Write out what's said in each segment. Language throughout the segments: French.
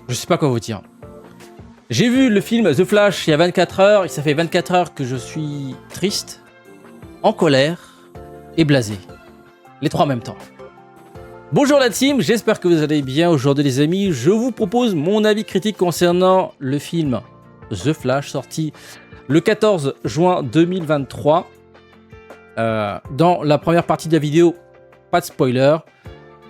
Je sais pas quoi vous dire. J'ai vu le film The Flash il y a 24 heures, et ça fait 24 heures que je suis triste, en colère et blasé. Les trois en même temps. Bonjour la team, j'espère que vous allez bien aujourd'hui les amis. Je vous propose mon avis critique concernant le film The Flash, sorti le 14 juin 2023. Dans la première partie de la vidéo, pas de spoiler.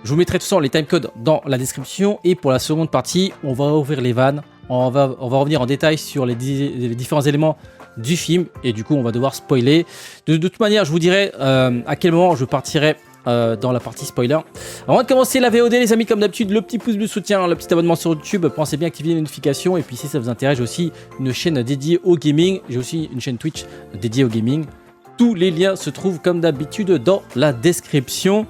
Je vous mettrai tout ça, les timecodes dans la description. Et pour la seconde partie, on va ouvrir les vannes. On va revenir en détail sur les différents éléments du film. Et du coup, on va devoir spoiler. De toute manière, je vous dirai à quel moment je partirai dans la partie spoiler. Avant de commencer la VOD, les amis, comme d'habitude, le petit pouce de soutien, le petit abonnement sur YouTube. Pensez bien à activer les notifications. Et puis, si ça vous intéresse, j'ai aussi une chaîne dédiée au gaming. J'ai aussi une chaîne Twitch dédiée au gaming. Tous les liens se trouvent comme d'habitude dans la description.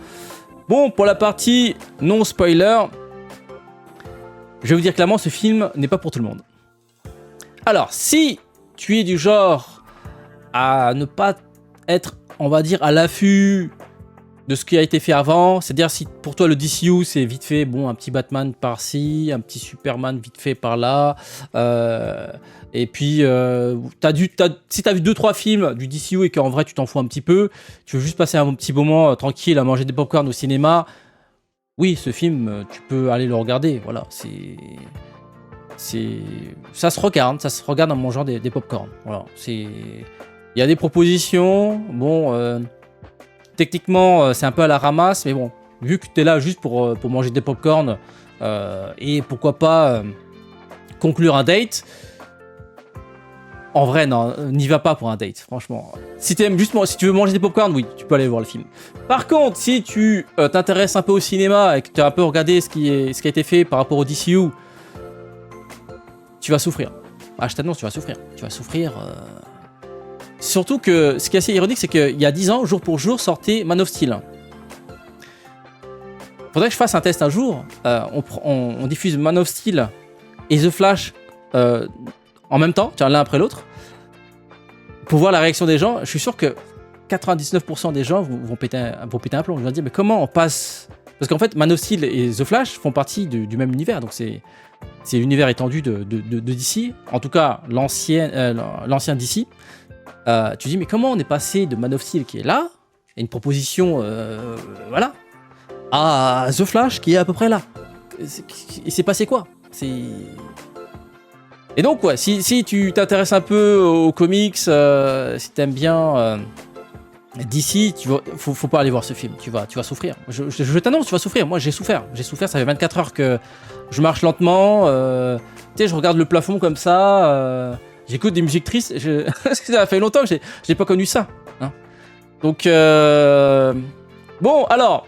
Bon, pour la partie non spoiler, je vais vous dire clairement, ce film n'est pas pour tout le monde. Alors, si tu es du genre à ne pas être, on va dire, à l'affût de ce qui a été fait avant, c'est-à-dire si pour toi le DCU c'est vite fait, bon, un petit Batman par-ci, un petit Superman vite fait par-là, et puis si t'as vu 2-3 films du DCU et qu'en vrai tu t'en fous un petit peu, tu veux juste passer un petit moment tranquille à manger des popcorn au cinéma, oui, ce film tu peux aller le regarder, voilà, ça se regarde en mangeant des popcorn, voilà, il y a des propositions, bon, techniquement, c'est un peu à la ramasse, mais bon, vu que tu es là juste pour manger des popcorn et pourquoi pas conclure un date, en vrai, non, n'y va pas pour un date, franchement. Si tu veux manger des popcorn, oui, tu peux aller voir le film. Par contre, si tu t'intéresses un peu au cinéma et que tu as un peu regardé ce qui a été fait par rapport au DCU, tu vas souffrir. Ah, je t'annonce, tu vas souffrir. Tu vas souffrir. Surtout que ce qui est assez ironique, c'est qu'il y a 10 ans, jour pour jour, sortait Man of Steel. Faudrait que je fasse un test un jour. On diffuse Man of Steel et The Flash en même temps, l'un après l'autre, pour voir la réaction des gens. Je suis sûr que 99% des gens vont péter un plomb. Je vais dire, mais comment on passe... Parce qu'en fait, Man of Steel et The Flash font partie du même univers, donc c'est l'univers étendu de DC. En tout cas, l'ancien DC. Tu dis, mais comment on est passé de Man of Steel qui est là, et une proposition, voilà, à The Flash qui est à peu près là. Il s'est passé quoi? Et donc, ouais, si tu t'intéresses un peu aux comics, si t'aimes bien DC, faut pas aller voir ce film, tu vas souffrir. Je t'annonce, tu vas souffrir. Moi, j'ai souffert, ça fait 24 heures que je marche lentement, tu sais, je regarde le plafond comme ça, j'écoute des musiques tristes, ça fait longtemps que j'ai pas connu ça. Hein. Donc, bon, alors,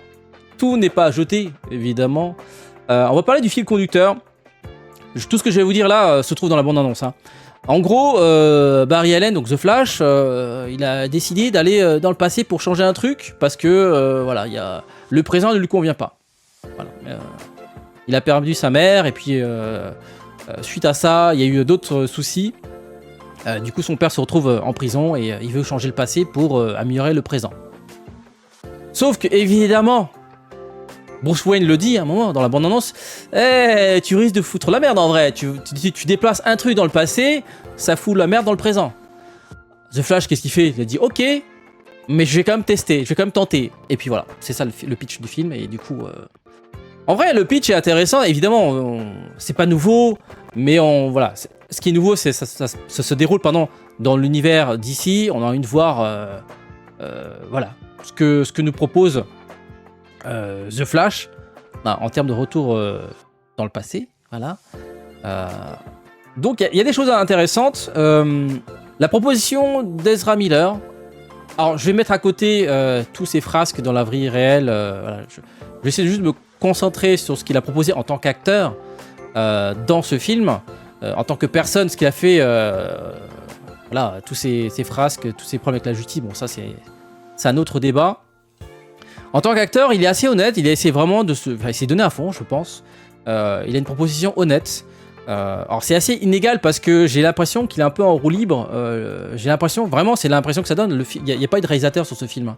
tout n'est pas jeté, évidemment. On va parler du fil conducteur. Tout ce que je vais vous dire là se trouve dans la bande-annonce. Hein. En gros, Barry Allen, donc The Flash, il a décidé d'aller dans le passé pour changer un truc, parce que voilà, le présent ne lui convient pas. Voilà. Il a perdu sa mère, et puis suite à ça, il y a eu d'autres soucis. Du coup, son père se retrouve en prison et il veut changer le passé pour améliorer le présent. Sauf que, évidemment, Bruce Wayne le dit à un moment dans la bande-annonce, tu risques de foutre la merde en vrai. Tu déplaces un truc dans le passé, ça fout la merde dans le présent. The Flash, qu'est-ce qu'il fait? Il a dit, ok, mais je vais quand même tester, je vais quand même tenter. Et puis voilà, c'est ça le pitch du film. Et du coup, en vrai, le pitch est intéressant. Évidemment, c'est pas nouveau, mais voilà. Ce qui est nouveau, ça se déroule dans l'univers d'ici. On a envie de voir voilà, ce que nous propose The Flash en termes de retour dans le passé. Voilà. Donc, il y a des choses intéressantes. La proposition d'Ezra Miller. Alors, je vais mettre à côté tous ces frasques dans la vie réelle. Voilà, je vais essayer juste de me concentrer sur ce qu'il a proposé en tant qu'acteur dans ce film. En tant que personne, ce qu'il a fait, voilà, tous ces frasques, tous ces problèmes avec la justice, bon, ça c'est un autre débat. En tant qu'acteur, il est assez honnête, il a essayé vraiment il s'est donné à fond, je pense. Il a une proposition honnête. Alors c'est assez inégal parce que j'ai l'impression qu'il est un peu en roue libre. J'ai l'impression, vraiment, c'est l'impression que ça donne. Il n'y a pas eu de réalisateur sur ce film.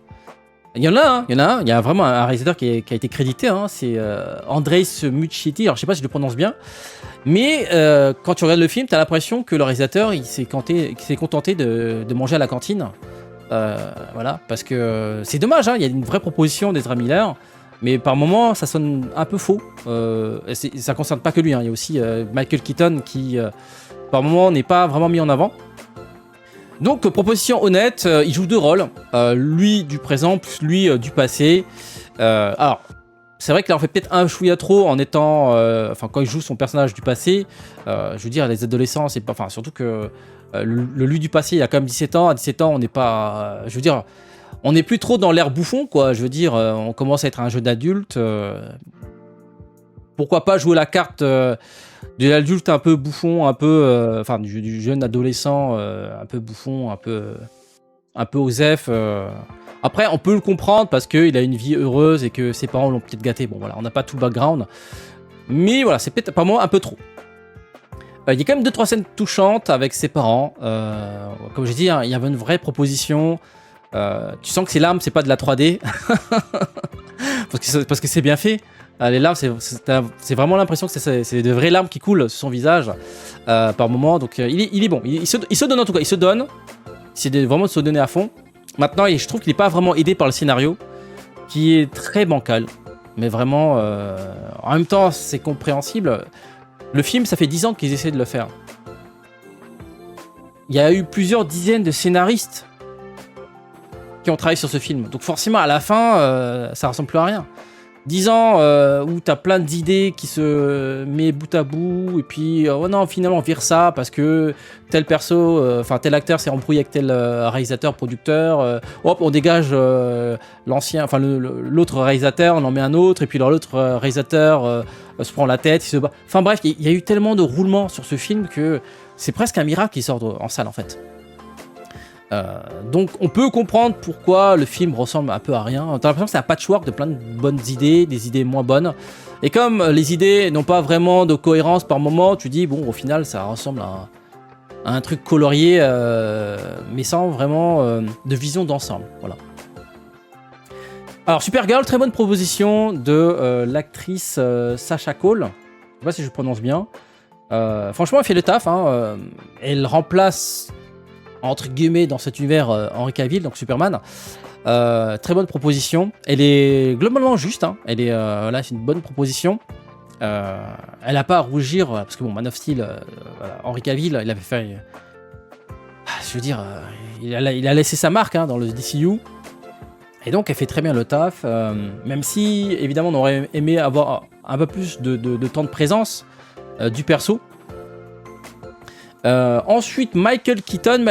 Il y en a un, il y a vraiment un réalisateur qui a été crédité, hein, c'est Andrzej Muschietti, alors je sais pas si je le prononce bien, mais quand tu regardes le film, t'as l'impression que le réalisateur il s'est contenté de manger à la cantine. Voilà, parce que c'est dommage, hein, il y a une vraie proposition d'Ezra Miller, mais par moments ça sonne un peu faux. Ça concerne pas que lui, hein, il y a aussi Michael Keaton qui par moments n'est pas vraiment mis en avant. Donc proposition honnête, il joue deux rôles, lui du présent plus lui du passé. Alors c'est vrai qu'il en fait peut-être un chouïa trop en étant, enfin quand il joue son personnage du passé, je veux dire les adolescents, c'est pas, enfin surtout que le lui du passé il a quand même 17 ans, à 17 ans on n'est pas, je veux dire, on n'est plus trop dans l'air bouffon quoi, je veux dire, on commence à être un jeune adulte, pourquoi pas jouer la carte de l'adulte un peu bouffon, un peu, enfin du jeune adolescent un peu bouffon, un peu osef. Après, on peut le comprendre parce qu'il a une vie heureuse et que ses parents l'ont peut-être gâté. Bon, voilà, on n'a pas tout le background. Mais voilà, c'est peut-être par moi un peu trop. Il y a quand même 2-3 scènes touchantes avec ses parents. Comme j'ai dit, hein, il y avait une vraie proposition. Tu sens que ses larmes, c'est pas de la 3D. parce que c'est bien fait. Les larmes, c'est vraiment l'impression que c'est de vraies larmes qui coulent sur son visage par moment. Donc il est bon. Il se donne en tout cas. Il se donne. C'est vraiment de se donner à fond. Maintenant, je trouve qu'il n'est pas vraiment aidé par le scénario, qui est très bancal. Mais vraiment, en même temps, c'est compréhensible. Le film, ça fait 10 ans qu'ils essaient de le faire. Il y a eu plusieurs dizaines de scénaristes qui ont travaillé sur ce film. Donc forcément, à la fin, ça ressemble plus à rien. 10 ans où t'as plein d'idées qui se met bout à bout, et puis oh non, finalement on vire ça parce que tel perso, enfin tel acteur s'est embrouillé avec tel réalisateur, producteur, hop, on dégage l'ancien, enfin l'autre réalisateur, on en met un autre, et puis l'autre réalisateur se prend la tête, il se bat. Enfin bref, il y a eu tellement de roulements sur ce film que c'est presque un miracle qu'il sorte en salle en fait. Donc on peut comprendre pourquoi le film ressemble un peu à rien. T'as l'impression que c'est un patchwork de plein de bonnes idées, des idées moins bonnes. Et comme les idées n'ont pas vraiment de cohérence par moment, tu dis bon, au final ça ressemble à un truc colorié, mais sans vraiment de vision d'ensemble. Voilà. Alors Supergirl, très bonne proposition de l'actrice Sasha Cole. Je sais pas si je prononce bien. Franchement, elle fait le taf. Hein. Elle remplace entre guillemets dans cet univers Henry Cavill, donc Superman. Très bonne proposition. Elle est globalement juste, hein. Elle est là, c'est une bonne proposition. Elle n'a pas à rougir parce que bon, Man of Steel, voilà, Henry Cavill, il avait fait, je veux dire, il a laissé sa marque hein, dans le DCU. Et donc elle fait très bien le taf, même si évidemment on aurait aimé avoir un peu plus de temps de présence du perso. Ensuite, Michael Keaton,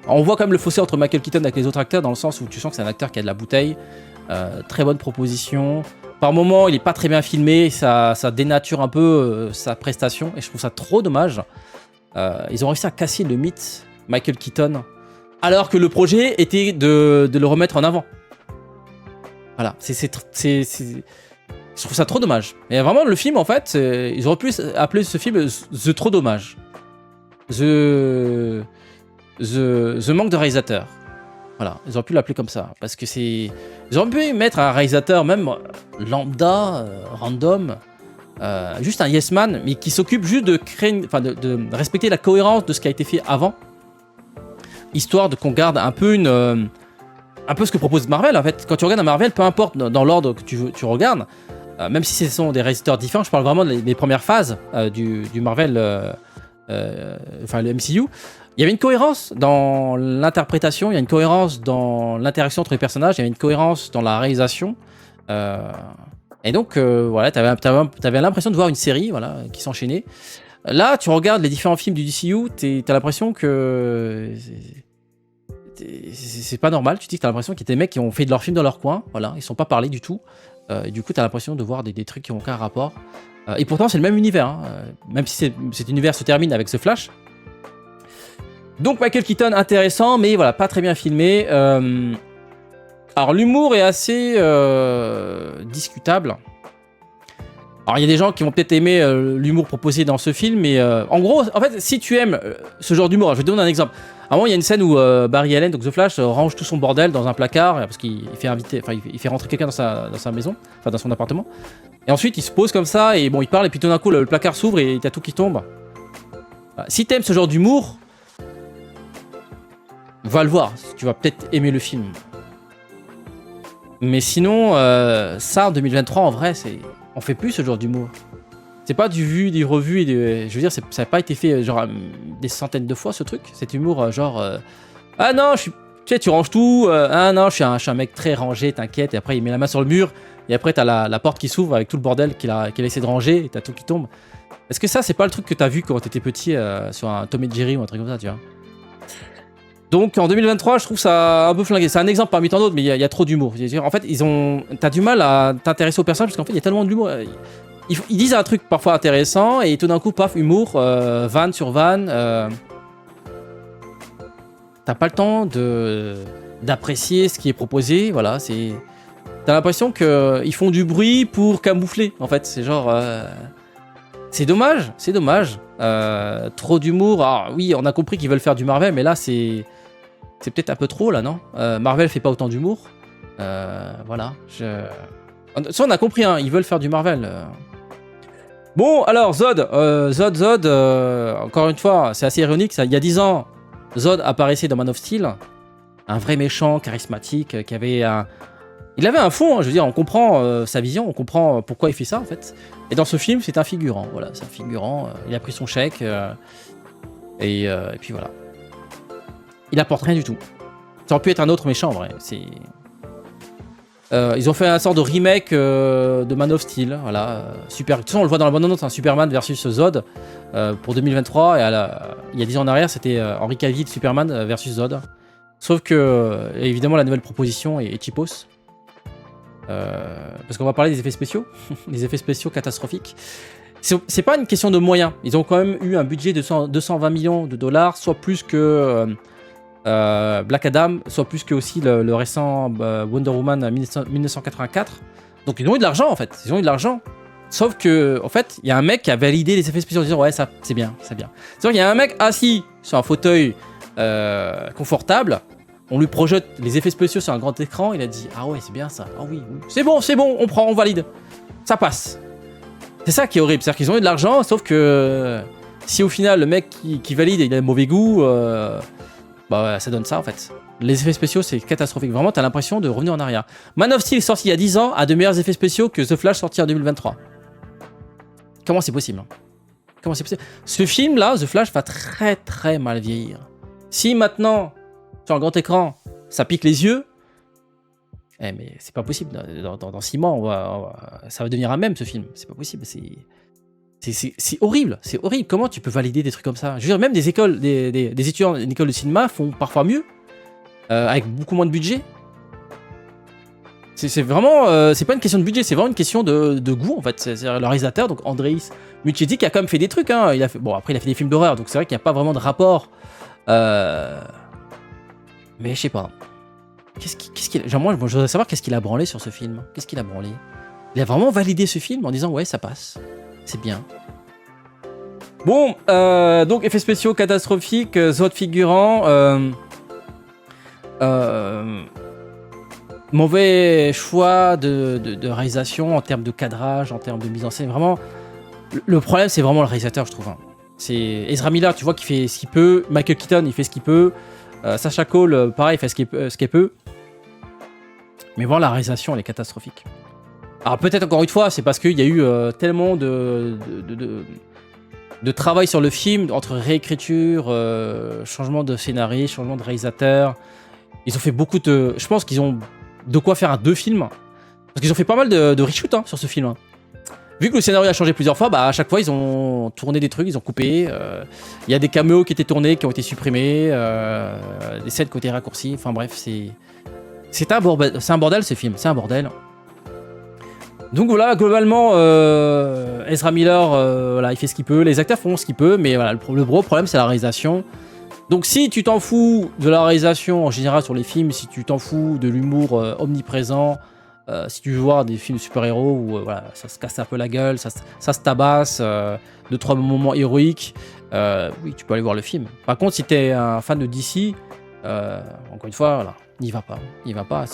on voit quand même le fossé entre Michael Keaton avec les autres acteurs dans le sens où tu sens que c'est un acteur qui a de la bouteille. Très bonne proposition. Par moments, il est pas très bien filmé, ça dénature un peu sa prestation et je trouve ça trop dommage. Ils ont réussi à casser le mythe Michael Keaton alors que le projet était de le remettre en avant. Voilà, je trouve ça trop dommage. Et vraiment, le film, en fait, ils auraient pu appeler ce film The Trop Dommage. The Manque de réalisateur. Voilà, ils auraient pu l'appeler comme ça. Parce que c'est. Ils auraient pu mettre un réalisateur, même lambda, random, juste un yes man, mais qui s'occupe juste de créer, de respecter la cohérence de ce qui a été fait avant. Histoire qu'on garde un peu un peu ce que propose Marvel. En fait, quand tu regardes un Marvel, peu importe dans l'ordre que tu regardes, même si ce sont des réalisateurs différents, je parle vraiment des premières phases du Marvel, enfin le MCU, il y avait une cohérence dans l'interprétation, il y a une cohérence dans l'interaction entre les personnages, il y avait une cohérence dans la réalisation. Et donc, voilà, t'avais l'impression de voir une série voilà, qui s'enchaînait. Là, tu regardes les différents films du DCU, t'as l'impression que c'est pas normal. Tu dis que t'as l'impression qu'il y a des mecs qui ont fait de leur film dans leur coin, voilà, ils sont pas parlés du tout. Et du coup, t'as l'impression de voir des trucs qui n'ont aucun rapport. Et pourtant, c'est le même univers, hein, même si cet univers se termine avec ce Flash. Donc, Michael Keaton, intéressant, mais voilà, pas très bien filmé. Alors, l'humour est assez discutable. Alors il y a des gens qui vont peut-être aimer l'humour proposé dans ce film, mais en gros, en fait, si tu aimes ce genre d'humour, je vais te donner un exemple. À un moment, il y a une scène où Barry Allen, donc The Flash, range tout son bordel dans un placard parce qu'il fait inviter, enfin il fait rentrer quelqu'un dans sa maison, enfin dans son appartement. Et ensuite, il se pose comme ça et bon, il parle et puis tout d'un coup, le placard s'ouvre et t'as tout qui tombe. Si t'aimes ce genre d'humour, va le voir. Tu vas peut-être aimer le film. Mais sinon, ça en 2023, en vrai, on fait plus ce genre d'humour. C'est pas du vu, du revu, et je veux dire, ça n'a pas été fait genre des centaines de fois ce truc. Cet humour genre ah non, tu sais, tu ranges tout. Ah non, je suis un mec très rangé, t'inquiète. Et après, il met la main sur le mur. Et après, t'as la porte qui s'ouvre avec tout le bordel qu'il a essayé de ranger. Et t'as tout qui tombe. Est-ce que ça, c'est pas le truc que t'as vu quand t'étais petit sur un Tom et Jerry ou un truc comme ça, tu vois? Donc en 2023, je trouve ça un peu flingué. C'est un exemple parmi tant d'autres, mais il y a trop d'humour. En fait, t'as du mal à t'intéresser aux personnages parce qu'en fait, il y a tellement d'humour. Ils disent un truc parfois intéressant et tout d'un coup, paf, humour, vanne sur vanne. T'as pas le temps d'apprécier ce qui est proposé. Voilà, t'as l'impression qu'ils font du bruit pour camoufler. En fait, c'est genre. C'est dommage, c'est dommage. Trop d'humour. Alors oui, on a compris qu'ils veulent faire du Marvel, mais là, c'est peut-être un peu trop, là, non? Marvel fait pas autant d'humour. Voilà. Ça, on a compris, hein, ils veulent faire du Marvel. Bon, alors, Zod, encore une fois, c'est assez ironique. Ça. Il y a 10 ans, Zod apparaissait dans Man of Steel. Un vrai méchant, charismatique, qui avait un... Il avait un fond, hein, je veux dire, on comprend sa vision, on comprend pourquoi il fait ça, en fait. Et dans ce film, c'est un figurant, voilà, c'est un figurant. Il a pris son chèque, et puis voilà. Il apporte rien du tout. Ça aurait pu être un autre méchant, en vrai. Ils ont fait un sort de remake de Man of Steel, voilà. Super. De toute façon, on le voit dans la bande-annonce, Superman versus Zod pour 2023. Et il y a 10 ans en arrière, c'était Henry Cavill, Superman versus Zod. Sauf que, évidemment, la nouvelle proposition est cheapos. Parce qu'on va parler des effets spéciaux, les effets spéciaux catastrophiques. C'est pas une question de moyens. Ils ont quand même eu un budget de 220 millions de dollars, soit plus que Black Adam, soit plus que aussi le récent Wonder Woman 1984. Donc ils ont eu de l'argent en fait. Ils ont eu de l'argent. Sauf que en fait, il y a un mec qui a validé les effets spéciaux en disant ouais ça c'est bien, c'est bien. C'est-à-dire qu'il y a un mec assis sur un fauteuil confortable. On lui projette les effets spéciaux sur un grand écran, il a dit ah ouais c'est bien ça, ah oui, c'est bon, on prend, on valide, ça passe. C'est ça qui est horrible, c'est-à-dire qu'ils ont eu de l'argent, sauf que si au final le mec qui valide il a mauvais goût, bah ça donne ça en fait. Les effets spéciaux c'est catastrophique, vraiment t'as l'impression de revenir en arrière. Man of Steel sorti il y a 10 ans a de meilleurs effets spéciaux que The Flash sorti en 2023. Comment c'est possible hein? Comment c'est possible? Ce film là, The Flash, va très très mal vieillir. Si maintenant sur un grand écran, ça pique les yeux. Mais c'est pas possible. Dans 6 mois, ça va devenir un mème ce film. C'est pas possible. C'est horrible. C'est horrible. Comment tu peux valider des trucs comme ça? Je veux dire, même des écoles, des étudiants d'une école de cinéma font parfois mieux, avec beaucoup moins de budget. C'est vraiment, c'est pas une question de budget, c'est vraiment une question de goût en fait. C'est le réalisateur, donc Andreïs Muschietti, qui a quand même fait des trucs. Hein. Après, il a fait des films d'horreur, donc c'est vrai qu'il n'y a pas vraiment de rapport. Mais je sais pas. Moi, je voudrais savoir qu'est-ce qu'il a branlé sur ce film. Qu'est-ce qu'il a branlé? Il a vraiment validé ce film en disant ouais, ça passe. C'est bien. Bon, donc effets spéciaux catastrophiques, Zod figurant. Mauvais choix de réalisation en termes de cadrage, en termes de mise en scène. Vraiment, le problème, c'est vraiment le réalisateur, je trouve. Hein. C'est Ezra Miller, tu vois, qui fait ce qu'il peut. Michael Keaton, il fait ce qu'il peut. Sacha Cole, pareil, fait ce qu'elle peut. Mais bon, la réalisation, elle est catastrophique. Alors peut-être encore une fois, c'est parce qu'il y a eu tellement de travail sur le film, entre réécriture, changement de scénario, changement de réalisateur. Ils ont fait beaucoup de... Je pense qu'ils ont de quoi faire un 2 films. Parce qu'ils ont fait pas mal de reshoots hein, sur ce film. Hein. Vu que le scénario a changé plusieurs fois, bah à chaque fois ils ont tourné des trucs, ils ont coupé. Il y a des caméos qui étaient tournés, qui ont été supprimés, des scènes qui ont été raccourcies. Enfin bref, c'est un bordel ce film, c'est un bordel. Donc voilà, globalement, Ezra Miller, voilà, il fait ce qu'il peut, les acteurs font ce qu'ils peuvent, mais voilà, le gros problème c'est la réalisation. Donc si tu t'en fous de la réalisation en général sur les films, si tu t'en fous de l'humour omniprésent, Si tu veux voir des films de super-héros où voilà, ça se casse un peu la gueule, ça se tabasse, 2-3 moments héroïques, oui, tu peux aller voir le film. Par contre, si tu es un fan de DC, encore une fois, voilà, n'y va pas. N'y va pas.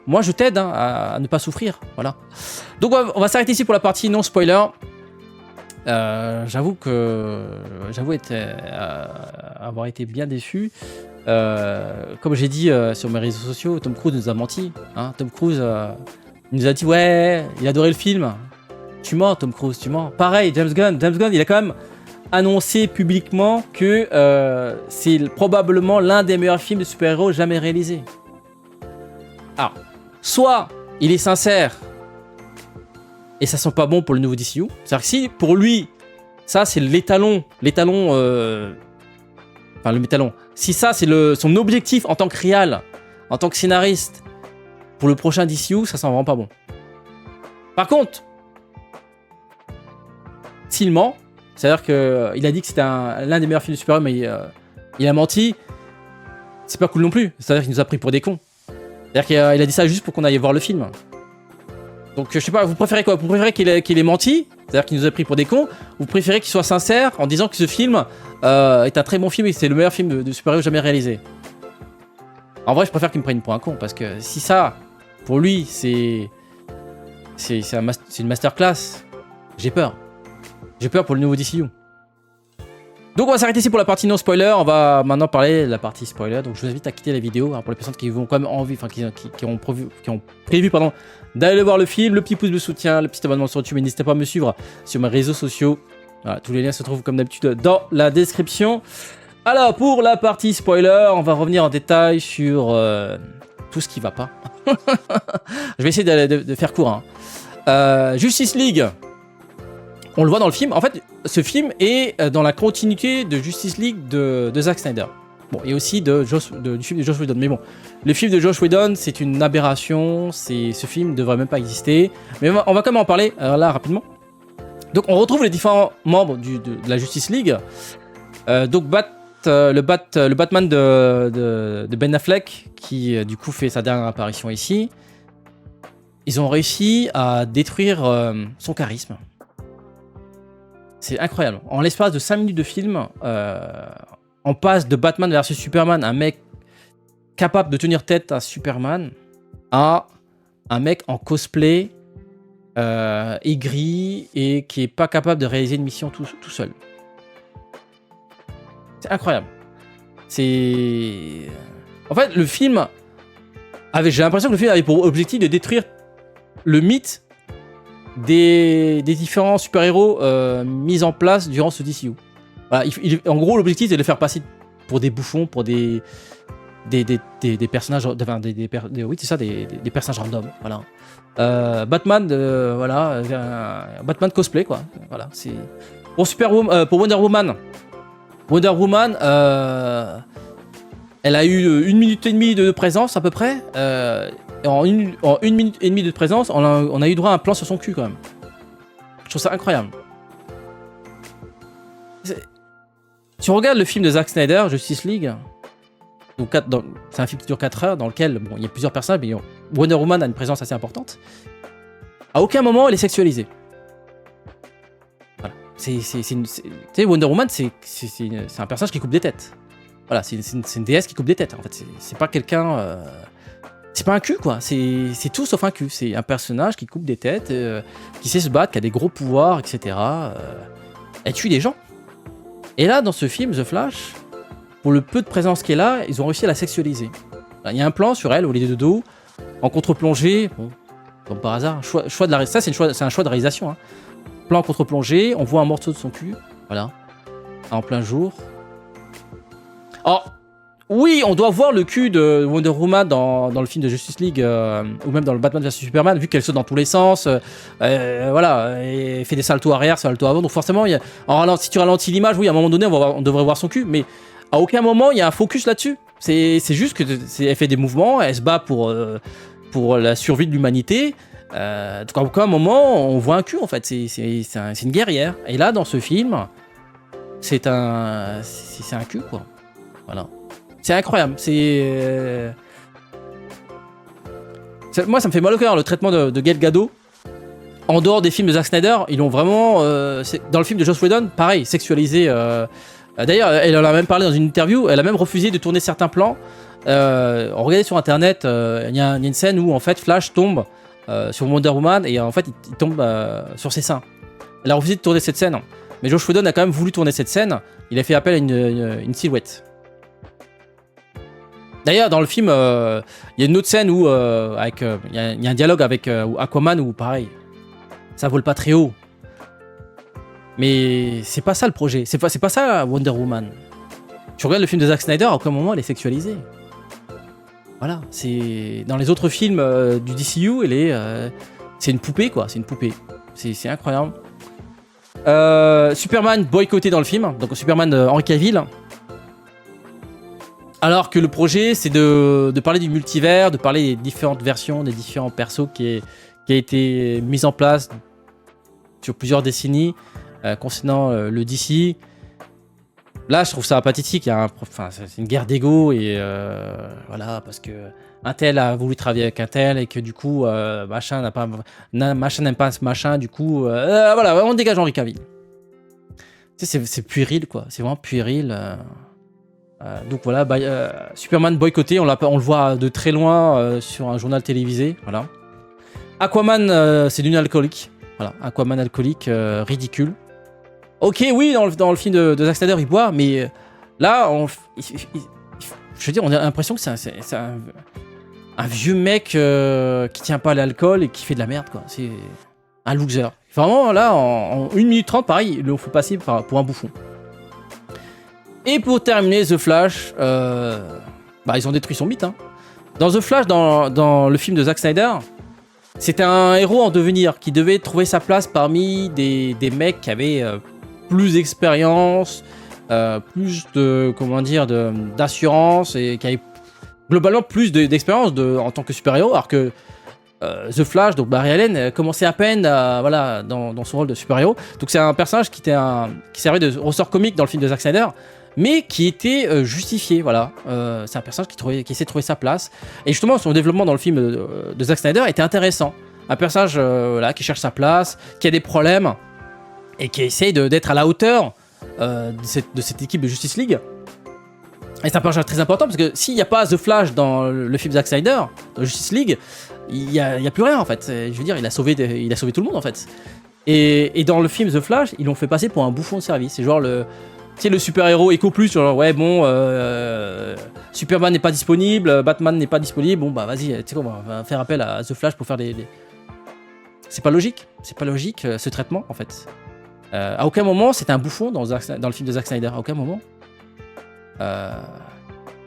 Moi, je t'aide hein, à ne pas souffrir. Voilà. Donc, on va s'arrêter ici pour la partie non spoiler. J'avoue avoir été bien déçu. Comme j'ai dit sur mes réseaux sociaux, Tom Cruise nous a menti. Hein. Tom Cruise il nous a dit ouais, il adorait le film. Tu mens, Tom Cruise, tu mens. Pareil, James Gunn, il a quand même annoncé publiquement que c'est probablement l'un des meilleurs films de super-héros jamais réalisés. Alors, soit il est sincère et ça sent pas bon pour le nouveau DCU. C'est-à-dire que si pour lui, ça c'est l'étalon, enfin le métalon. Si ça c'est son objectif en tant que réal, en tant que scénariste pour le prochain DCU, ça sent vraiment pas bon. Par contre, s'il ment, c'est-à-dire qu'il a dit que c'était l'un des meilleurs films de super-héros, mais il a menti, c'est pas cool non plus. C'est-à-dire qu'il nous a pris pour des cons. C'est-à-dire qu'il a dit ça juste pour qu'on aille voir le film. Donc je sais pas, vous préférez quoi? Vous préférez qu'il ait menti, c'est-à-dire qu'il nous a pris pour des cons, ou vous préférez qu'il soit sincère en disant que ce film est un très bon film et que c'est le meilleur film de super-héros jamais réalisé? En vrai, je préfère qu'il me prenne pour un con, parce que si ça, pour lui, c'est une masterclass, j'ai peur. J'ai peur pour le nouveau DCU. Donc on va s'arrêter ici pour la partie non spoiler. On va maintenant parler de la partie spoiler. Donc je vous invite à quitter la vidéo hein, pour les personnes qui vont quand même envie, enfin qui ont prévu d'aller voir le film. Le petit pouce de soutien, le petit abonnement sur YouTube. Et n'hésitez pas à me suivre sur mes réseaux sociaux. Voilà, tous les liens se trouvent comme d'habitude dans la description. Alors pour la partie spoiler, on va revenir en détail sur tout ce qui va pas. Je vais essayer de faire court. Hein. Justice League. On le voit dans le film. En fait, ce film est dans la continuité de Justice League de Zack Snyder. Bon, et aussi du film de Joss Whedon. Mais bon, le film de Joss Whedon, c'est une aberration. Ce film ne devrait même pas exister. Mais on va quand même en parler là rapidement. Donc, on retrouve les différents membres de la Justice League. Donc, le Batman de Ben Affleck, qui du coup fait sa dernière apparition ici. Ils ont réussi à détruire son charisme. C'est incroyable. En l'espace de 5 minutes de film, on passe de Batman versus Superman, un mec capable de tenir tête à Superman, à un mec en cosplay, aigri, et qui est pas capable de réaliser une mission tout seul. C'est incroyable. En fait, le film j'ai l'impression que le film avait pour objectif de détruire le mythe des différents super-héros mis en place durant ce DCU. Voilà, en gros, l'objectif c'est de les faire passer pour des bouffons, pour des personnages, oui c'est ça, des personnages random. Voilà. Batman, voilà, Batman cosplay quoi. Voilà, c'est pour Wonder Woman. Wonder Woman, elle a eu 1 minute et demie de présence à peu près. En une minute et demie de présence, on a eu droit à un plan sur son cul quand même. Je trouve ça incroyable. Si on regarde le film de Zack Snyder, Justice League, c'est un film qui dure 4 heures dans lequel il y a plusieurs personnages, mais Wonder Woman a une présence assez importante. À aucun moment elle est sexualisée. Voilà. Tu sais, Wonder Woman, c'est un personnage qui coupe des têtes. Voilà, c'est une déesse qui coupe des têtes. En fait, c'est pas quelqu'un. C'est pas un cul quoi, c'est tout sauf un cul. C'est un personnage qui coupe des têtes, qui sait se battre, qui a des gros pouvoirs, etc. Elle tue des gens. Et là, dans ce film, The Flash, pour le peu de présence qu'elle a, ils ont réussi à la sexualiser. Il y a un plan sur elle, au lieu de dos, en contre-plongée, bon, comme par hasard, ça c'est un choix de réalisation. Hein. Plan en contre-plongée, on voit un morceau de son cul, voilà, en plein jour. Alors, oui, on doit voir le cul de Wonder Woman dans le film de Justice League, ou même dans le Batman vs Superman, vu qu'elle saute dans tous les sens, voilà, et fait des saltos arrière, saltos avant, donc forcément, si tu ralentis l'image, oui, à un moment donné, on devrait voir son cul, mais à aucun moment, il y a un focus là-dessus. C'est juste qu'elle fait des mouvements, elle se bat pour la survie de l'humanité, donc à aucun moment, on voit un cul, en fait, c'est une guerrière. Et là, dans ce film, c'est un cul, quoi. Voilà. C'est incroyable, Moi, ça me fait mal au cœur, le traitement de Gal Gadot. En dehors des films de Zack Snyder, ils l'ont vraiment... dans le film de Joss Whedon, pareil, sexualisé. D'ailleurs, elle en a même parlé dans une interview, elle a même refusé de tourner certains plans. Regardez sur internet, il y a une scène où en fait Flash tombe sur Wonder Woman et en fait il tombe sur ses seins. Elle a refusé de tourner cette scène, mais Joss Whedon a quand même voulu tourner cette scène. Il a fait appel à une silhouette. D'ailleurs, dans le film, il y a une autre scène où il y a un dialogue avec Aquaman où pareil, ça vole pas très haut. Mais c'est pas ça le projet, c'est pas ça Wonder Woman. Tu regardes le film de Zack Snyder, à aucun moment elle est sexualisée. Voilà, c'est dans les autres films du DCU, c'est une poupée quoi, c'est une poupée. C'est incroyable. Superman boycotté dans le film, donc Superman Henry Cavill. Alors que le projet c'est de parler du multivers, de parler des différentes versions, des différents persos qui a été mis en place sur plusieurs décennies concernant le DC. Là, je trouve ça pathétique. C'est une guerre d'ego et voilà, parce que un tel a voulu travailler avec un tel et que du coup, machin n'aime pas ce machin. Du coup, voilà, on dégage Henry Cavill. Tu sais, c'est puéril, quoi. C'est vraiment puéril. Donc voilà, Superman boycotté. On le voit de très loin sur un journal télévisé. Voilà. Aquaman, c'est d'une alcoolique. Voilà, Aquaman alcoolique, ridicule. Ok, oui, dans le film de Zack Snyder, il boit, mais là, je veux dire, on a l'impression que c'est un vieux mec qui tient pas à l'alcool et qui fait de la merde, quoi. C'est un loser. Vraiment, là, en 1 minute 30, pareil, il le faut passer pour un bouffon. Et pour terminer, The Flash, ils ont détruit son mythe. Hein. Dans The Flash, dans le film de Zack Snyder, c'était un héros en devenir qui devait trouver sa place parmi des mecs qui avaient plus d'expérience, plus d'assurance et qui avaient globalement plus d'expérience en tant que super-héros, alors que The Flash, donc Barry Allen, commençait à peine dans son rôle de super-héros. Donc c'est un personnage qui servait de ressort comique dans le film de Zack Snyder, mais qui était justifié, voilà. C'est un personnage qui essaie de trouver sa place. Et justement, son développement dans le film de Zack Snyder était intéressant. Un personnage qui cherche sa place, qui a des problèmes, et qui essaye d'être à la hauteur de cette équipe de Justice League. Et c'est un personnage très important, parce que s'il n'y a pas The Flash dans le film Zack Snyder, dans Justice League, il n'y a plus rien, en fait. Je veux dire, il a sauvé tout le monde, en fait. Et dans le film The Flash, ils l'ont fait passer pour un bouffon de service. C'est genre le super-héros éco plus, genre ouais bon, Superman n'est pas disponible, Batman n'est pas disponible, bon bah vas-y, tu sais quoi, on va faire appel à The Flash pour faire des... C'est pas logique ce traitement en fait. À aucun moment c'était un bouffon dans le film de Zack Snyder, à aucun moment.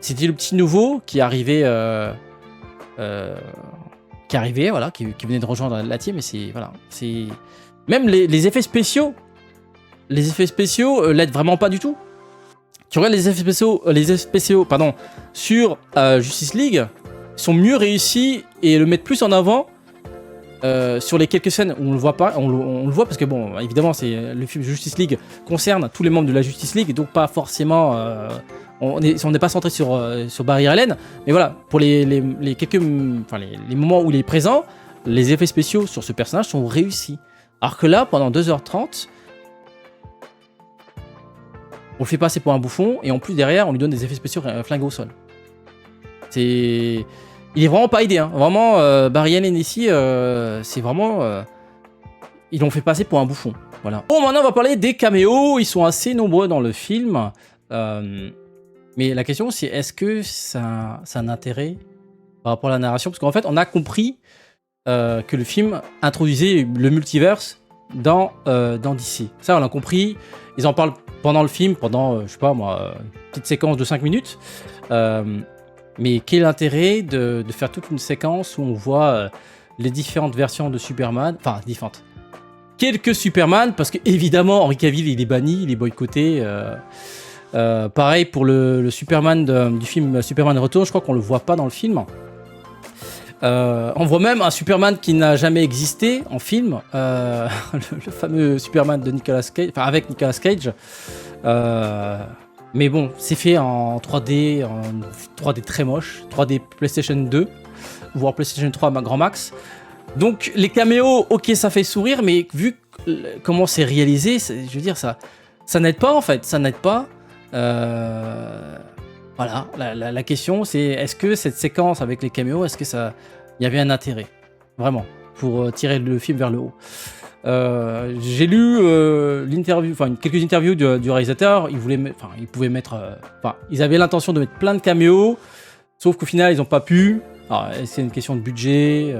C'était le petit nouveau qui arrivait, voilà, qui venait de rejoindre la team, et c'est même les effets spéciaux. Les effets spéciaux l'aident vraiment pas du tout. Tu regardes les effets spéciaux sur Justice League, sont mieux réussis et le mettent plus en avant sur les quelques scènes où on le voit pas. On le voit parce que bon, évidemment, c'est le film Justice League concerne tous les membres de la Justice League, et donc pas forcément. On n'est pas centré sur Barry Allen, mais voilà, pour les moments où il est présent, les effets spéciaux sur ce personnage sont réussis. Alors que là, pendant 2h30, on le fait passer pour un bouffon, et en plus derrière on lui donne des effets spéciaux flingués au sol. Il est vraiment pas aidé, hein. Vraiment, Barry Allen ici, c'est vraiment... ils l'ont fait passer pour un bouffon. Voilà. Bon, maintenant on va parler des caméos, ils sont assez nombreux dans le film. Mais la question c'est, est-ce que ça a un intérêt par rapport à la narration? Parce qu'en fait on a compris que le film introduisait le multiverse dans DC. Ça on l'a compris, ils en parlent pendant le film, pendant, je sais pas moi, une petite séquence de 5 minutes. Mais quel est l'intérêt de faire toute une séquence où on voit les différentes versions de Superman, enfin différentes, quelques Superman, parce que évidemment Henry Cavill il est banni, il est boycotté. Pareil pour le Superman du film Superman Retour, je crois qu'on le voit pas dans le film. On voit même un Superman qui n'a jamais existé en film, le fameux Superman de Nicolas Cage, enfin avec Nicolas Cage. Mais bon, c'est fait en 3D très moche, 3D PlayStation 2. voire PlayStation 3 à grand max. Donc les caméos, ok, ça fait sourire, mais vu comment c'est réalisé, je veux dire, ça n'aide pas en fait, ça n'aide pas. Voilà, la question c'est, est-ce que cette séquence avec les caméos, est-ce que ça, il y avait un intérêt, vraiment, pour tirer le film vers le haut. J'ai lu l'interview, enfin quelques interviews du réalisateur. Ils pouvaient mettre, ils avaient l'intention de mettre plein de caméos, sauf qu'au final ils n'ont pas pu. Alors, c'est une question de budget,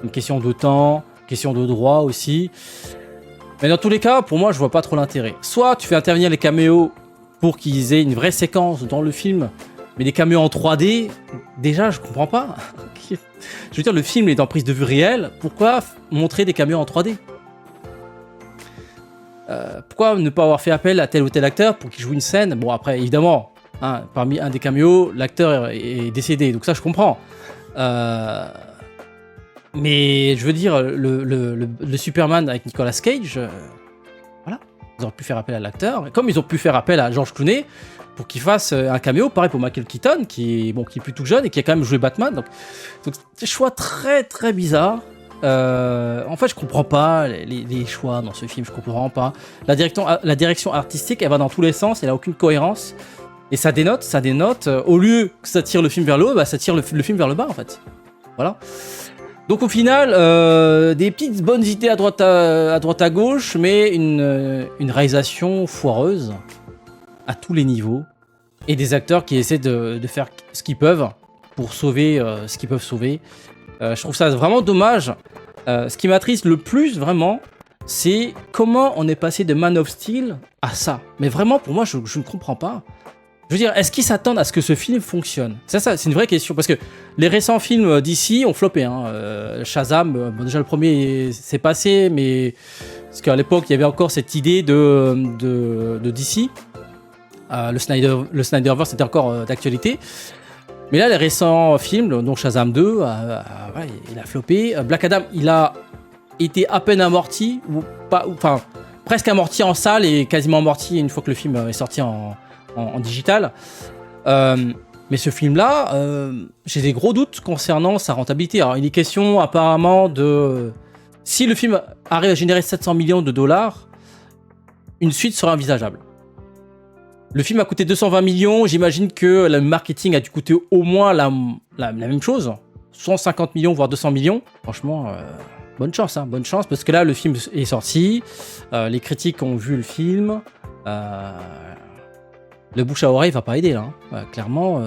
une question de temps, une question de droit aussi. Mais dans tous les cas, pour moi, je vois pas trop l'intérêt. Soit tu fais intervenir les caméos pour qu'ils aient une vraie séquence dans le film, mais des caméos en 3D, déjà, je comprends pas. Je veux dire, le film est en prise de vue réelle, pourquoi montrer des caméos en 3D ? Pourquoi ne pas avoir fait appel à tel ou tel acteur pour qu'il joue une scène ? Bon, après, évidemment, parmi un des caméos, l'acteur est décédé, donc ça, je comprends. Mais je veux dire, le Superman avec Nicolas Cage, voilà, ils auraient pu faire appel à l'acteur, comme ils ont pu faire appel à George Clooney pour qu'il fasse un caméo, pareil pour Michael Keaton, qui est plus tout jeune et qui a quand même joué Batman. Donc c'est des choix très très bizarres. En fait, je comprends pas les choix dans ce film, je comprends pas. La direction artistique, elle va dans tous les sens, elle a aucune cohérence. Et ça dénote, au lieu que ça tire le film vers le haut, ça tire le film vers le bas en fait. Voilà. Donc au final, des petites bonnes idées à droite à gauche, mais une réalisation foireuse à tous les niveaux, et des acteurs qui essaient de faire ce qu'ils peuvent pour sauver ce qu'ils peuvent sauver. Je trouve ça vraiment dommage. Ce qui m'attriste le plus, vraiment, c'est comment on est passé de Man of Steel à ça. Mais vraiment, pour moi, je ne comprends pas. Je veux dire, est-ce qu'ils s'attendent à ce que ce film fonctionne ? Ça, c'est une vraie question, parce que les récents films d'ici ont floppé. Shazam, déjà le premier s'est passé, mais parce qu'à l'époque, il y avait encore cette idée de DC. Le Snyderverse était encore d'actualité. Mais là, les récents films, dont Shazam 2, il a floppé. Black Adam, il a été à peine amorti, presque amorti en salle et quasiment amorti une fois que le film est sorti en digital. Mais ce film-là, j'ai des gros doutes concernant sa rentabilité. Alors, il est question apparemment de... Si le film arrive à générer 700 millions de dollars, une suite sera envisageable. Le film a coûté 220 millions, j'imagine que le marketing a dû coûter au moins la même chose. 150 millions, voire 200 millions. Franchement, bonne chance, parce que là, le film est sorti, les critiques ont vu le film, le bouche à oreille va pas aider, là. Clairement,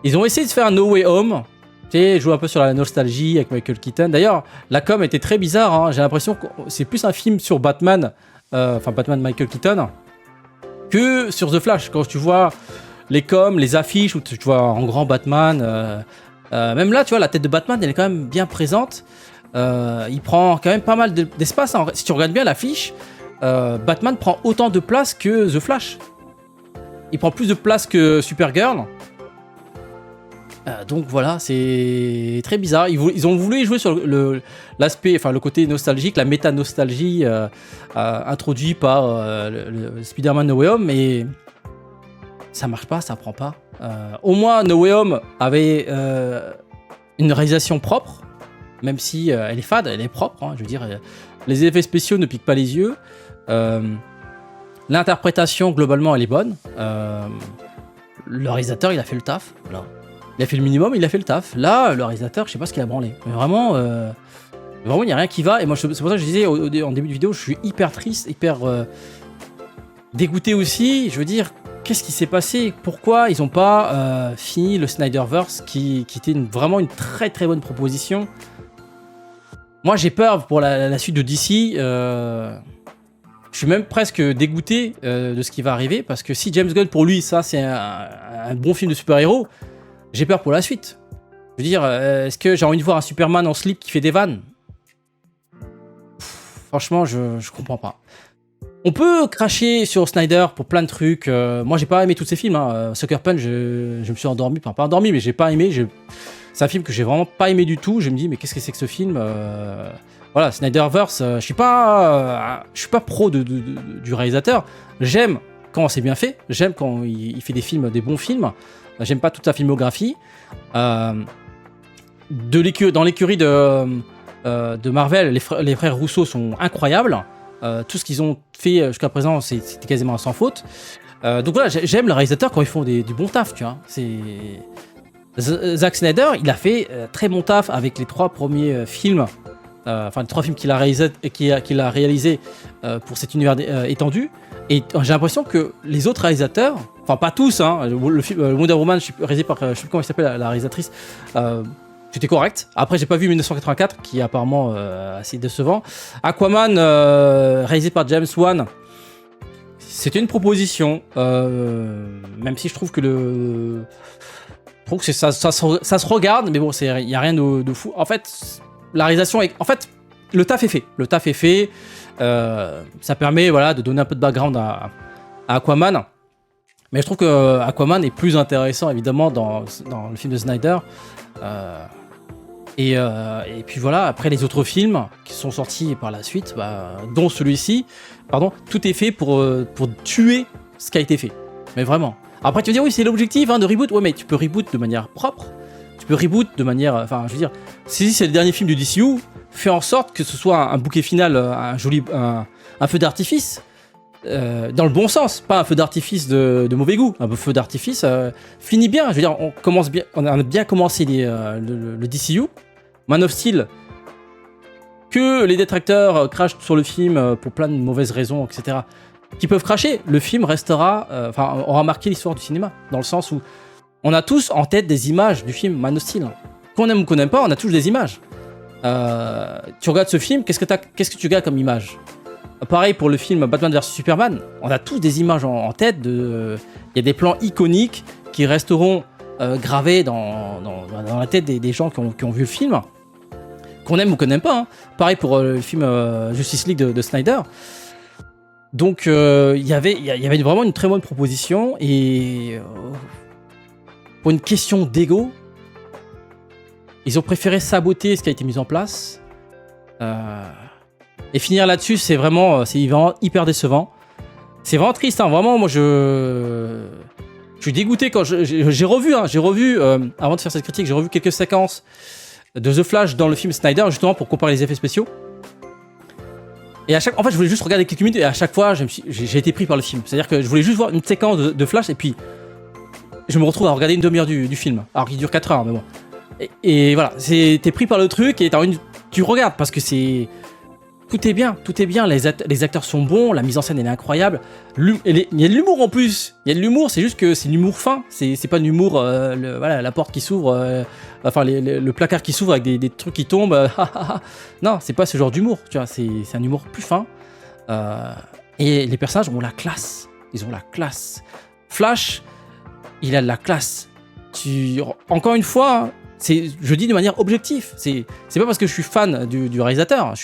ils ont essayé de faire un No Way Home, tu sais, jouer un peu sur la nostalgie avec Michael Keaton. D'ailleurs, la com était très bizarre, j'ai l'impression que c'est plus un film sur Batman, Batman Michael Keaton, que sur The Flash. Quand tu vois les coms, les affiches où tu vois en grand Batman, même là tu vois la tête de Batman elle est quand même bien présente, il prend quand même pas mal d'espace, hein. Si tu regardes bien l'affiche, Batman prend autant de place que The Flash, il prend plus de place que Supergirl. Donc voilà, c'est très bizarre. Ils ont voulu jouer sur l'aspect, le côté nostalgique, la méta-nostalgie introduit par le Spider-Man No Way Home, mais ça marche pas, ça prend pas. Au moins, No Way Home avait une réalisation propre, même si elle est fade, elle est propre. Je veux dire, les effets spéciaux ne piquent pas les yeux. L'interprétation, globalement, elle est bonne. Le réalisateur, il a fait le taf. Voilà. Il a fait le minimum, il a fait le taf. Là, le réalisateur, je sais pas ce qu'il a branlé. Mais vraiment, il n'y a rien qui va. Et moi, c'est pour ça que je disais en début de vidéo, je suis hyper triste, hyper dégoûté aussi. Je veux dire, qu'est-ce qui s'est passé ? Pourquoi ils n'ont pas fini le Snyderverse qui était vraiment une très très bonne proposition ? Moi, j'ai peur pour la suite de DC. Je suis même presque dégoûté de ce qui va arriver, parce que si James Gunn, pour lui, ça, c'est un bon film de super-héros, j'ai peur pour la suite. Je veux dire, est-ce que j'ai envie de voir un Superman en slip qui fait des vannes ? Franchement, je comprends pas. On peut cracher sur Snyder pour plein de trucs. Moi, j'ai pas aimé tous ces films. Sucker Punch, je me suis endormi. Enfin, pas endormi, mais j'ai pas aimé. C'est un film que j'ai vraiment pas aimé du tout. Je me dis, mais qu'est-ce que c'est que ce film ? Voilà, Snyderverse, je suis pas pro du réalisateur. J'aime quand c'est bien fait. J'aime quand il fait des bons films. J'aime pas toute sa filmographie. Dans l'écurie de Marvel, les frères Russo sont incroyables. Tout ce qu'ils ont fait jusqu'à présent, c'était quasiment sans faute. Donc voilà, j'aime le réalisateur quand ils font du bon taf, tu vois. Zack Snyder, il a fait très bon taf avec les 3 premiers films, les 3 films qu'il a réalisés pour cet univers étendu. Et j'ai l'impression que les autres réalisateurs, enfin pas tous, hein, le film Wonder Woman, réalisé par, je sais plus comment il s'appelle, la réalisatrice, c'était correct. Après, j'ai pas vu 1984, qui est apparemment assez décevant. Aquaman, réalisé par James Wan, c'était une proposition, même si je trouve que ça se regarde, mais bon, il y a rien de fou. En fait, la réalisation en fait, le taf est fait. Ça permet, voilà, de donner un peu de background à Aquaman. Mais je trouve que Aquaman est plus intéressant, évidemment, dans le film de Snyder. Et puis voilà, après les autres films qui sont sortis par la suite, dont celui-ci, tout est fait pour tuer ce qui a été fait. Mais vraiment. Après, tu vas dire, oui, c'est l'objectif de reboot. Ouais, mais tu peux reboot de manière propre. Tu peux reboot de manière. Enfin, je veux dire, si c'est le dernier film du DCU, fais en sorte que ce soit un bouquet final, un feu d'artifice. Dans le bon sens, pas un feu d'artifice de mauvais goût, un feu d'artifice finit bien. Je veux dire, on a bien commencé le DCU, Man of Steel, que les détracteurs crachent sur le film pour plein de mauvaises raisons, etc. Qui peuvent cracher. Le film restera, aura marqué l'histoire du cinéma, dans le sens où on a tous en tête des images du film Man of Steel. Qu'on aime ou qu'on n'aime pas, on a tous des images. Tu regardes ce film, qu'est-ce que tu regardes comme image? Pareil pour le film Batman vs Superman, on a tous des images en tête. Il y a des plans iconiques qui resteront gravés dans la tête des gens qui ont vu le film, qu'on aime ou qu'on n'aime pas. Pareil pour le film Justice League de Snyder. Donc il y avait vraiment une très bonne proposition, et pour une question d'ego, ils ont préféré saboter ce qui a été mis en place. Et finir là-dessus, c'est vraiment hyper décevant. C'est vraiment triste, vraiment. Moi, je suis dégoûté quand j'ai revu, avant de faire cette critique, j'ai revu quelques séquences de The Flash dans le film Snyder, justement pour comparer les effets spéciaux. Et en fait, je voulais juste regarder quelques minutes, et à chaque fois, j'ai été pris par le film. C'est-à-dire que je voulais juste voir une séquence de Flash, et puis je me retrouve à regarder une demi-heure du film. Alors, il dure 4 heures, mais bon. Et voilà, t'es pris par le truc, et tu regardes, parce que tout est bien, les acteurs sont bons, la mise en scène elle est incroyable, il y a de l'humour en plus, c'est juste que c'est de l'humour fin, c'est pas de l'humour, voilà, la porte qui s'ouvre, le placard qui s'ouvre avec des trucs qui tombent, non, c'est pas ce genre d'humour, tu vois, c'est un humour plus fin, et les personnages ont la classe, ils ont la classe. Flash, il a de la classe, encore une fois, je dis de manière objective. C'est pas parce que je suis fan du réalisateur.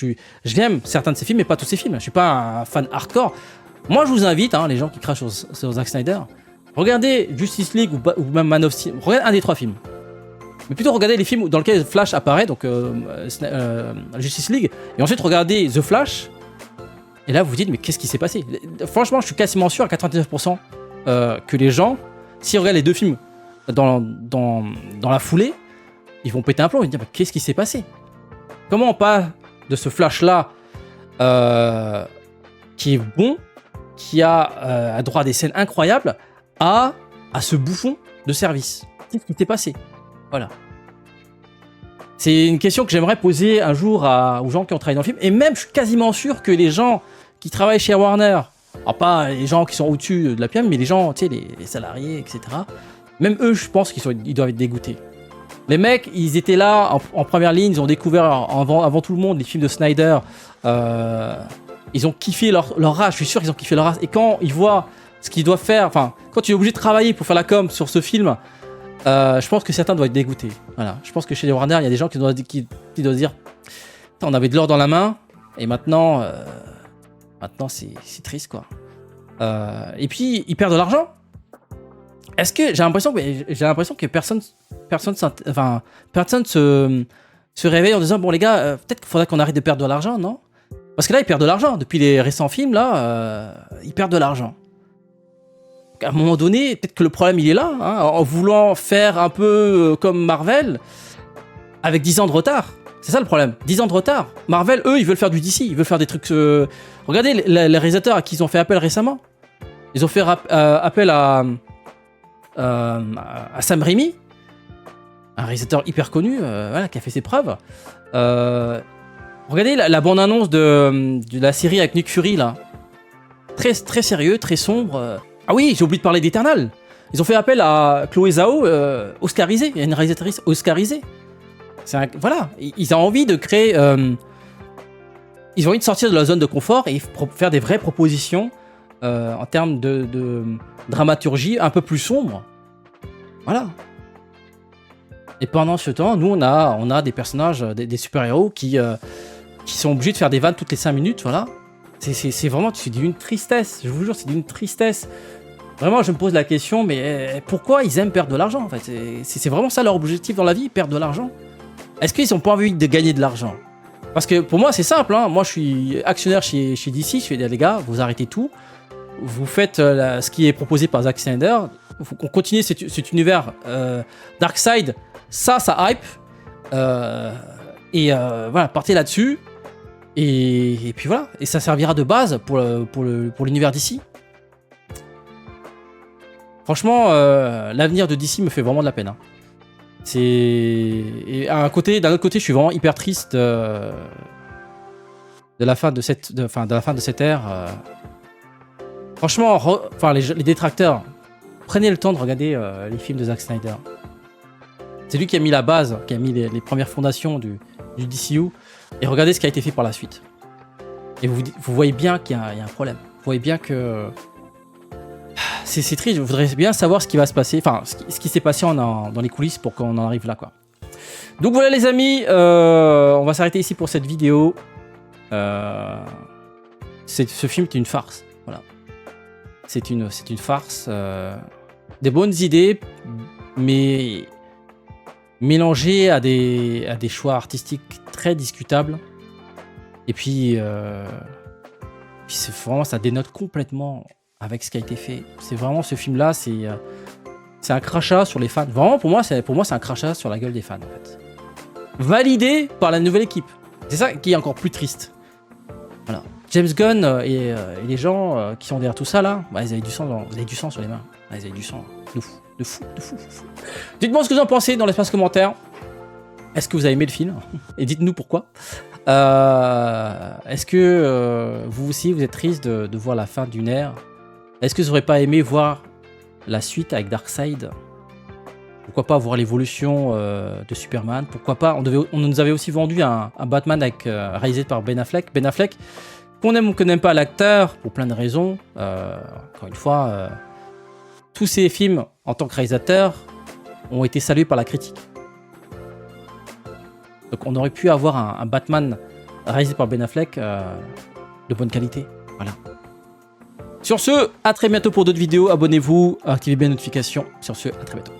J'aime certains de ses films, mais pas tous ses films. Je suis pas un fan hardcore. Moi, je vous invite, les gens qui crachent sur Zack Snyder, regardez Justice League ou même Man of Steel. Regardez un des 3 films. Mais plutôt regardez les films dans lesquels Flash apparaît, donc Justice League, et ensuite regardez The Flash. Et là, vous vous dites, mais qu'est-ce qui s'est passé? Franchement, je suis quasiment sûr à 99% que les gens, s'ils regardent les 2 films dans la foulée, ils vont péter un plomb, ils vont dire, qu'est-ce qui s'est passé? Comment on passe de ce Flash-là, qui est bon, qui a droit à des scènes incroyables, à ce bouffon de service? Qu'est-ce qui s'est passé? Voilà. C'est une question que j'aimerais poser un jour aux gens qui ont travaillé dans le film, et même je suis quasiment sûr que les gens qui travaillent chez Warner, alors pas les gens qui sont au-dessus de la pyramide, mais les gens, tu sais, les salariés, etc., même eux, je pense qu'ils doivent être dégoûtés. Les mecs, ils étaient là en première ligne, ils ont découvert avant tout le monde les films de Snyder. Ils ont kiffé leur race, je suis sûr qu'ils ont kiffé leur race. Et quand ils voient ce qu'ils doivent faire, quand tu es obligé de travailler pour faire la com sur ce film, je pense que certains doivent être dégoûtés. Voilà. Je pense que chez les Warner, il y a des gens qui doivent dire, on avait de l'or dans la main, et maintenant c'est triste, quoi. Et puis, ils perdent de l'argent. Est-ce que j'ai l'impression que personne se réveille en disant, bon les gars, peut-être qu'il faudrait qu'on arrête de perdre de l'argent, non? Parce que là, ils perdent de l'argent. Depuis les récents films, là, ils perdent de l'argent. à un moment donné, peut-être que le problème il est là, hein, en voulant faire un peu comme Marvel, avec 10 ans de retard. C'est ça le problème, 10 ans de retard. Marvel, eux, ils veulent faire du DC, ils veulent faire des trucs... Regardez les réalisateurs à qui ils ont fait appel récemment. Ils ont fait appel à Sam Raimi, un réalisateur hyper connu, voilà, qui a fait ses preuves. Regardez la bande-annonce de la série avec Nick Fury, là. Très, très sérieux, très sombre. Ah oui, j'ai oublié de parler d'Eternal. Ils ont fait appel à Chloé Zhao, oscarisée. Il y a une réalisatrice oscarisée. Voilà, ils ont envie de créer... ils ont envie de sortir de la zone de confort et faire des vraies propositions en termes de dramaturgie un peu plus sombre. Voilà. Et pendant ce temps, nous, on a des personnages, des super-héros qui sont obligés de faire des vannes toutes les 5 minutes, voilà. C'est vraiment, c'est d'une tristesse, je vous jure, c'est d'une tristesse. Vraiment, je me pose la question, mais pourquoi ils aiment perdre de l'argent, en fait? C'est vraiment ça leur objectif dans la vie, perdre de l'argent? Est-ce qu'ils n'ont pas envie de gagner de l'argent? Parce que pour moi, c'est simple, hein. Moi, je suis actionnaire chez DC, je fais, les gars, vous arrêtez tout, vous faites ce qui est proposé par Zack Snyder, on continue cet univers Darkseid, ça hype, voilà, partez là-dessus, et puis voilà, et ça servira de base pour l'univers DC. Franchement, l'avenir de DC me fait vraiment de la peine, hein. Et d'un autre côté, je suis vraiment hyper triste de la fin de cette ère. Franchement, les détracteurs, prenez le temps de regarder les films de Zack Snyder. C'est lui qui a mis la base, qui a mis les premières fondations du DCU. Et regardez ce qui a été fait par la suite. Et vous voyez bien qu'il y a un problème. Vous voyez bien que... C'est triste, je voudrais bien savoir ce qui va se passer, enfin, ce qui s'est passé dans les coulisses pour qu'on en arrive là, quoi. Donc voilà les amis, on va s'arrêter ici pour cette vidéo. Ce film est une farce, voilà. C'est une farce. Des bonnes idées, mais mélangées à des choix artistiques très discutables. Et puis c'est vraiment, ça dénote complètement avec ce qui a été fait. C'est vraiment, ce film-là, c'est un crachat sur les fans. Vraiment, pour moi, c'est un crachat sur la gueule des fans, en fait. Validé par la nouvelle équipe. C'est ça qui est encore plus triste. Voilà. James Gunn et les gens qui sont derrière tout ça, là, bah, ils avaient du sang sur les mains. Bah, ils avaient du sang de fou. Dites-moi ce que vous en pensez dans l'espace commentaire. Est-ce que vous avez aimé le film? Et dites-nous pourquoi. Est-ce que vous aussi, vous êtes triste de voir la fin d'une ère? Est-ce que vous n'aurez pas aimé voir la suite avec Darkseid? Pourquoi pas voir l'évolution de Superman? Pourquoi pas, on nous avait aussi vendu un Batman réalisé par Ben Affleck. Ben Affleck, qu'on aime ou qu'on n'aime pas l'acteur, pour plein de raisons. Encore une fois, tous ces films, en tant que réalisateur, ont été salués par la critique. Donc on aurait pu avoir un Batman réalisé par Ben Affleck de bonne qualité. Voilà. Sur ce, à très bientôt pour d'autres vidéos. Abonnez-vous, activez bien les notifications. Sur ce, à très bientôt.